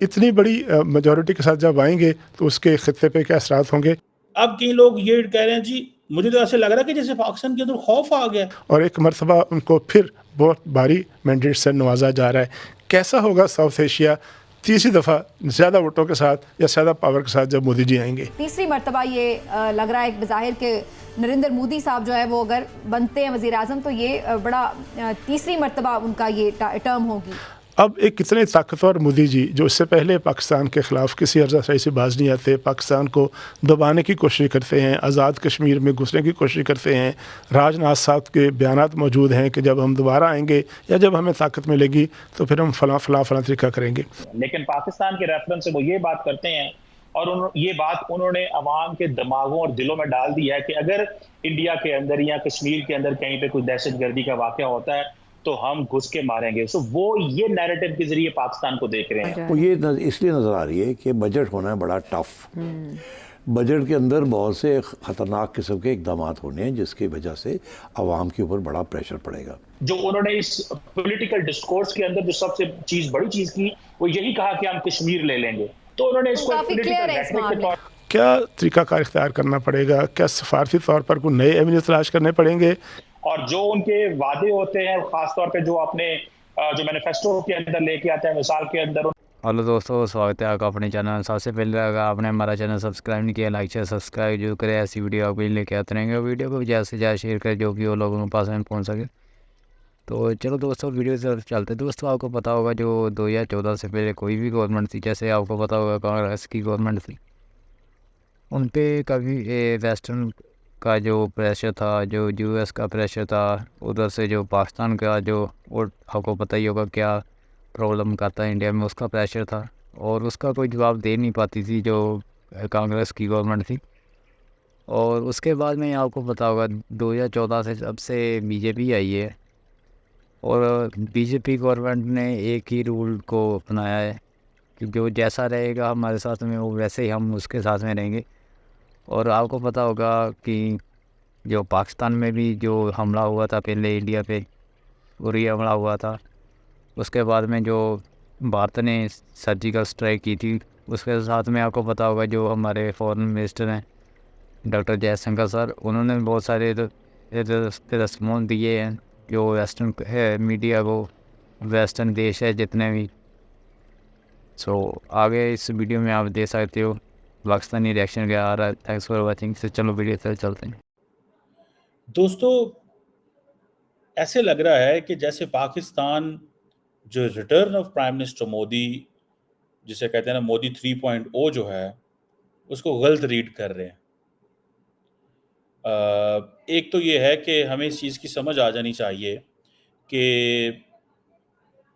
इतनी बड़ी मेजॉरिटी के साथ जब आएंगे तो उसके खित्ते पे क्या असरात होंगे। अब कई लोग ये कह रहे हैं जी, मुझे तो ऐसे लग रहा है कि जैसे पाकिस्तान के अंदर खौफ आ गया और एक मरतबा उनको फिर बहुत भारी मैंडेट से नवाजा जा रहा है। कैसा होगा साउथ एशिया तीसरी दफ़ा ज़्यादा वोटों के साथ या ज़्यादा पावर के साथ जब मोदी जी आएंगे? तीसरी मरतबा ये लग रहा है एक बज़ाहिर के नरेंद्र मोदी साहब जो है वो अगर बनते हैं वज़ीर आज़म तो ये बड़ा तीसरी मरतबा उनका ये टर्म होगी। अब एक कितने ताकतवर मोदी जी जो इससे पहले पाकिस्तान के ख़िलाफ़ किसी अर्ज़ाशाही से बाज नहीं आते, पाकिस्तान को दबाने की कोशिश करते हैं, आज़ाद कश्मीर में घुसने की कोशिश करते हैं। राजनाथ साहब के बयानात मौजूद हैं कि जब हम दोबारा आएंगे या जब हमें ताकत मिलेगी तो फिर हम फ़लाँ तरीका करेंगे। लेकिन पाकिस्तान के रेफरेंस से वो ये बात करते हैं और ये बात उन्होंने अवाम के दिमागों और दिलों में डाल दी है कि अगर इंडिया के अंदर या कश्मीर के अंदर कहीं पे कोई दहशतगर्दी का वाक़या होता है तो हम घुस के मारेंगे। सो वो ये नैरेटिव के जरिए पाकिस्तान को देख रहे हैं। वो ये इसलिए नज़र आ रही है कि बजट होना है बड़ा टफ। बजट के अंदर बहुत से ख़तरनाक किस्म के इकदाम होने हैं जिसकी वजह से आवाम के ऊपर बड़ा प्रेशर पड़ेगा। जो उन्होंने इस पॉलिटिकल डिस्कोर्स के अंदर जो सबसे बड़ी चीज़ की वो यही कहा कि हम कश्मीर ले लेंगे। तो उन्होंने इसको पॉलिटिकल रेटरिक के तौर क्या तरीक़ाकार इख्तियार करना पड़ेगा? क्या सफारती तौर पर कोई नए एवेन्यू तलाश करने पड़ेंगे? और जो उनके वादे होते हैं ख़ासतौर पे जो अपने जो मैनिफेस्टो के अंदर लेके आते हैं, मिसाल के अंदर। हेलो दोस्तों, स्वागत है आपका अपने चैनल। सबसे पहले अगर आपने हमारा चैनल सब्सक्राइब नहीं किया, लाइक शेयर सब्सक्राइब जरूर करें। ऐसी वीडियो आपके लिए लेके आते रहेंगे। वीडियो को ज़्यादा से ज़्यादा शेयर करें जो कि वो लोगों के पास में पहुँच सके। तो चलो दोस्तों वीडियो से चलते। दोस्तों आपको पता होगा जो 2014 से पहले कोई भी गवर्नमेंट थी, जैसे आपको पता होगा कांग्रेस की गवर्नमेंट थी, उन पर कभी वेस्टर्न का जो प्रेशर था, जो यूएस का प्रेशर था, उधर से जो पाकिस्तान का जो, और आपको पता ही होगा क्या प्रॉब्लम करता है इंडिया में, उसका प्रेशर था और उसका कोई जवाब दे नहीं पाती थी जो कांग्रेस की गवर्नमेंट थी। और उसके बाद में आपको पता होगा 2014 से जब से बीजेपी आई है और बीजेपी गवर्नमेंट ने एक ही रूल को अपनाया है कि जो जैसा रहेगा हमारे साथ में वो वैसे ही हम उसके साथ में रहेंगे। और आपको पता होगा कि जो पाकिस्तान में भी जो हमला हुआ था पहले इंडिया पे, उरी हमला हुआ था, उसके बाद में जो भारत ने सर्जिकल स्ट्राइक की थी, उसके साथ में आपको पता होगा जो हमारे फॉरेन मिनिस्टर हैं डॉक्टर जयशंकर सर, उन्होंने बहुत सारे रेस्पॉन्स दिए हैं जो वेस्टर्न मीडिया को, वेस्टर्न देश है जितने भी। सो आगे इस वीडियो में आप देख सकते हो पाकिस्तानी रिएक्शन क्या आ रहा है। Thanks for watching. से चलो वीडियो से चलते हैं। दोस्तों ऐसे लग रहा है कि जैसे पाकिस्तान जो return of prime minister Modi, जिसे कहते हैं ना मोदी 3.0 जो है, उसको गलत रीड कर रहे हैं। एक तो ये है कि हमें इस चीज़ की समझ आ जानी चाहिए कि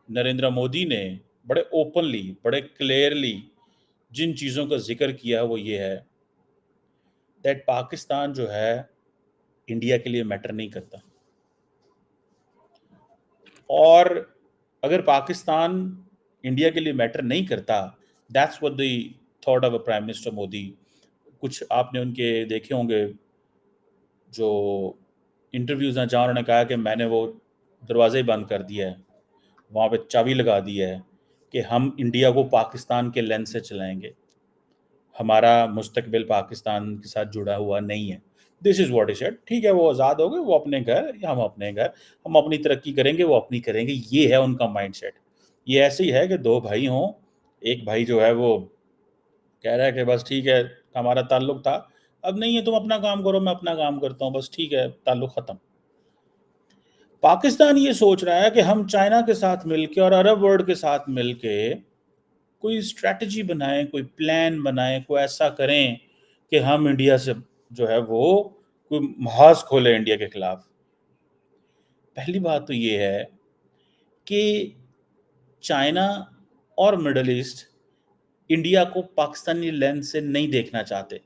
नरेंद्र मोदी ने बड़े ओपनली, बड़े क्लियरली जिन चीज़ों का जिक्र किया है वो ये है दैट पाकिस्तान जो है इंडिया के लिए मैटर नहीं करता। और अगर पाकिस्तान इंडिया के लिए मैटर नहीं करता, that's what the thought of prime minister Modi. कुछ आपने उनके देखे होंगे जो इंटरव्यूज़ हैं जहाँ उन्होंने कहा कि मैंने वो दरवाज़े ही बंद कर दिया है, वहाँ पे चाबी लगा दी है कि हम इंडिया को पाकिस्तान के लेंस से चलाएंगे, हमारा मुस्तकबिल पाकिस्तान के साथ जुड़ा हुआ नहीं है। This is what he said. ठीक है, वो आज़ाद हो गए, वो अपने घर या हम अपने घर, हम अपनी तरक्की करेंगे, वो अपनी करेंगे। ये है उनका माइंडसेट। ये ऐसे ही है कि दो भाई हों, एक भाई जो है वो कह रहा है कि बस ठीक है हमारा ताल्लुक था, अब नहीं है, तुम अपना काम करो, मैं अपना काम करता हूँ, बस ठीक है, ताल्लुक ख़त्म। पाकिस्तान ये सोच रहा है कि हम चाइना के साथ मिलके और अरब वर्ल्ड के साथ मिलके कोई स्ट्रैटेजी बनाएं, कोई प्लान बनाएं, कोई ऐसा करें कि हम इंडिया से जो है वो कोई महाज खोले इंडिया के खिलाफ। पहली बात तो ये है कि चाइना और मिडल ईस्ट इंडिया को पाकिस्तानी लेंस से नहीं देखना चाहते।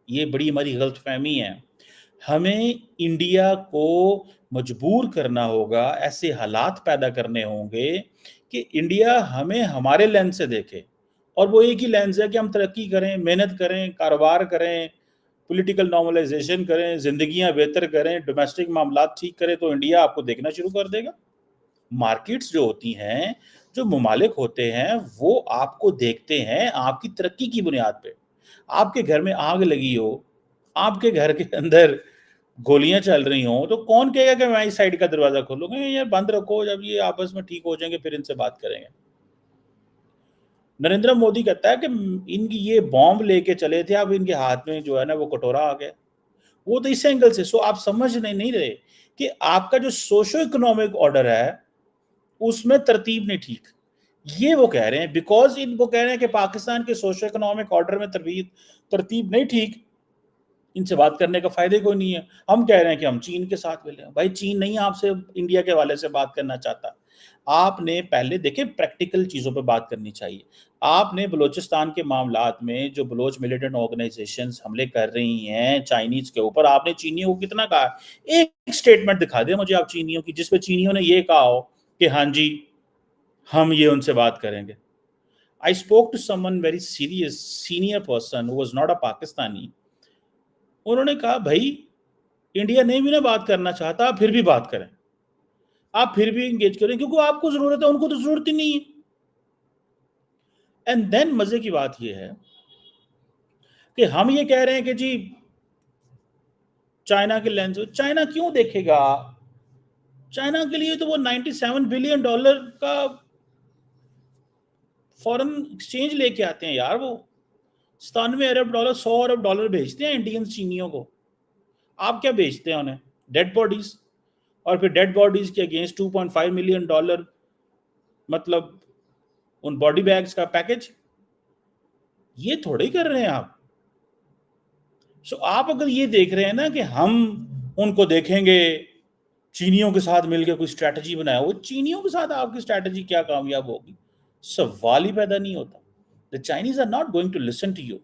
ये बड़ी हमारी गलतफहमी है। हमें इंडिया को मजबूर करना होगा, ऐसे हालात पैदा करने होंगे कि इंडिया हमें हमारे लेंस से देखे। और वो एक ही लेंस है कि हम तरक्की करें, मेहनत करें, कारोबार करें, पॉलिटिकल नॉर्मलाइजेशन करें, ज़िंदगियां बेहतर करें, डोमेस्टिक मामलात ठीक करें, तो इंडिया आपको देखना शुरू कर देगा। मार्केट्स जो होती हैं, जो ममालिक होते हैं वो आपको देखते हैं आपकी तरक्की की बुनियाद पे। आपके घर में आग लगी हो, आपके घर के अंदर गोलियां चल रही हों, तो कौन कहेगा कि मैं इस साइड का दरवाजा खोलूंगा? यार बंद रखो, जब ये आपस में ठीक हो जाएंगे फिर इनसे बात करेंगे। नरेंद्र मोदी कहता है कि इनकी ये बॉम्ब लेके चले थे, अब इनके हाथ में जो है ना वो कटोरा आ गया। वो तो इस एंगल से। सो आप समझ नहीं रहे कि आपका जो सोशो इकोनॉमिक ऑर्डर है उसमें तरतीब नहीं ठीक। ये वो कह रहे हैं, बिकॉज इनको कह रहे हैं कि पाकिस्तान के सोशो इकोनॉमिक ऑर्डर में तरतीब नहीं ठीक, इनसे बात करने का फायदे कोई नहीं है। हम कह रहे हैं कि हम चीन के साथ मिले। भाई चीन नहीं आपसे इंडिया के हवाले से बात करना चाहता। आपने पहले देखे प्रैक्टिकल चीजों पे बात करनी चाहिए। आपने बलूचिस्तान के मामलात में जो बलोच मिलिटेंट ऑर्गेनाइजेशंस हमले कर रही हैं चाइनीज के ऊपर, आपने चीनियों को कितना कहा? एक स्टेटमेंट दिखा दे मुझे आप चीनियों की जिसपे चीनियों ने ये कहा हो कि हाँ जी हम ये उनसे बात करेंगे। I spoke to someone very serious senior person who was not a Pakistani. उन्होंने कहा भाई इंडिया नहीं भी ना बात करना चाहता, आप फिर भी बात करें, आप फिर भी इंगेज करें, क्योंकि आपको जरूरत है, उनको तो जरूरत ही नहीं है। एंड देन मजे की बात यह है कि हम ये कह रहे हैं कि जी चाइना के लेंस, चाइना क्यों देखेगा? चाइना के लिए तो वो $97 बिलियन का फॉरेन एक्सचेंज लेके आते हैं यार। वो $97 अरब, $100 अरब भेजते हैं इंडियंस चीनियों को। आप क्या बेचते हैं उन्हें? Dead bodies. और फिर डेड बॉडीज के अगेंस्ट $2.5 मिलियन मतलब उन बॉडी बैग्स का पैकेज। ये थोड़े ही कर रहे हैं आप। सो आप अगर ये देख रहे हैं ना कि हम उनको देखेंगे, चीनियों के साथ मिलकर कोई स्ट्रैटेजी बनाया, वो चीनियों के साथ आपकी स्ट्रैटेजी क्या कामयाब होगी? सवाल ही पैदा नहीं होता। The Chinese are not going to listen to you.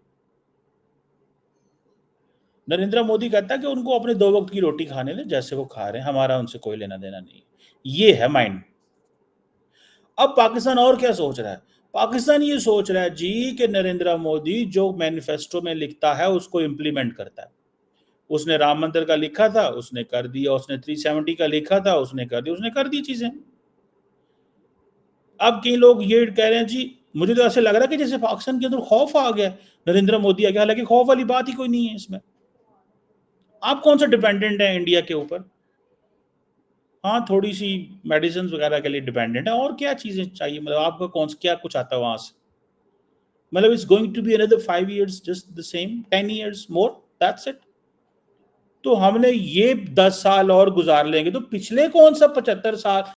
Narendra Modi कहता है कि उनको अपने 2 वक्त की रोटी खाने दे, जैसे वो खा रहे हैं, हमारा उनसे कोई लेना देना नहीं। ये है माइंड। अब पाकिस्तान और क्या सोच रहा है? पाकिस्तान ये सोच रहा है जी कि नरेंद्र मोदी जो मैनिफेस्टो में लिखता है उसको इंप्लीमेंट करता है। उसने राम मंदिर का लिखा था, उसने कर दिया। उसने 370 का लिखा था, उसने कर दिया। उसने कर दी चीजें। अब कई लोग ये कह रहे हैं जी, मुझे तो ऐसे लग रहा है कि जैसे पाकिस्तान के अंदर खौफ आ गया नरेंद्र मोदी आ गया, हालांकि खौफ वाली बात ही कोई नहीं है इसमें। आप कौन सा डिपेंडेंट है इंडिया के ऊपर? हाँ, थोड़ी सी मेडिसिन वगैरह के लिए डिपेंडेंट है, और क्या चीजें चाहिए? मतलब आपका कौन सा क्या कुछ आता है वहां से? मतलब it's going to be another 5 years just the same, 10 years more, that's it. तो हमने ये 10 साल और गुजार लेंगे तो पिछले कौन सा 75 साल